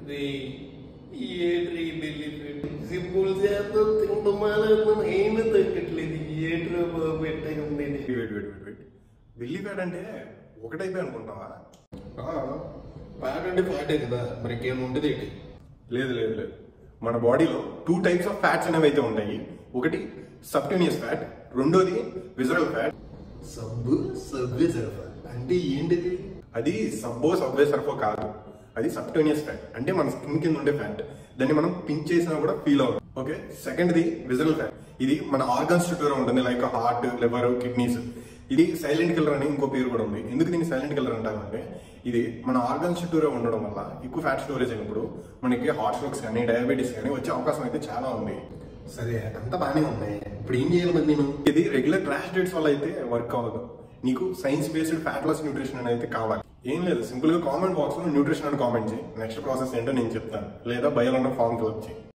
రే ఏట్రీ belly fat simple చేద్దాం తింటమాలను ఏమీ తగ్గట్లేదు. ఏట్రా బాబు పెట్టగా ఉంది. బెల్లి ఫ్యాట్ అంటే ఒకటైపోయి అనుకుంటావా? ఫ్యాట్ అంటే ఫ్యాటే కదా, మరి ఇంకేం ఉంటుంది ఏంటి? లేదు లేదు లేదు, మన బాడీలో 2 types ఆఫ్ ఫ్యాట్స్ అనేవి అయితే ఉంటాయి. ఒకటి సబ్క్యూనియస్ ఫ్యాట్, రెండోది విజరల్ ఫ్యాట్. సబ్వే సర్ఫా అంటే ఏంటిది? అది సబ్వే సర్ఫో కాదు, అది సబ్క్యూనియస్ ఫ్యాట్ అంటే మన స్కిన్ కింద ఉండే ఫ్యాట్. దాన్ని మనం పించ్ చేసినా కూడా ఫీల్ అవుతుంది. ఓకే, సెకండ్ది విజరల్ ఫ్యాట్. ఇది మన ఆర్గన్స్ చుట్టూరా ఉంటుంది, లైక్ హార్ట్, లివర్, కిడ్నీస్. ఇది సైలెంట్ కిల్లర్ అని ఇంకో పేరు కూడా ఉంది. ఎందుకు దీన్ని సైలెంట్ కిల్లర్ అంటారంటే ఇది మన ఆర్గన్స్ చుట్టూరా ఉండడం వల్ల ఎక్కువ ఫ్యాట్ స్టోరేజ్ అయినప్పుడు మనకి హార్ట్ స్ట్రోక్స్ కానీ డయాబెటీస్ కానీ వచ్చే అవకాశం అయితే చాలా ఉంది. సరే, అంత బాగానే ఉన్నాయి. ఇప్పుడు ఏం చేయాలి మరి నేను? ఇది రెగ్యులర్ క్రాష్ డేట్స్ వల్ల అయితే వర్క్ అవ్వదు. నీకు science based fat loss nutrition అనేది కావాలి. ఏం లేదు, సింపుల్ గా కామెంట్ బాక్స్ లో న్యూట్రిషన్ అని కామెంట్ చేయి. నెక్స్ట్ ప్రాసెస్ ఏంటో నేను చెప్తాను, లేదా బయోలో ఫామ్ ఫిల్అప్ చేయి.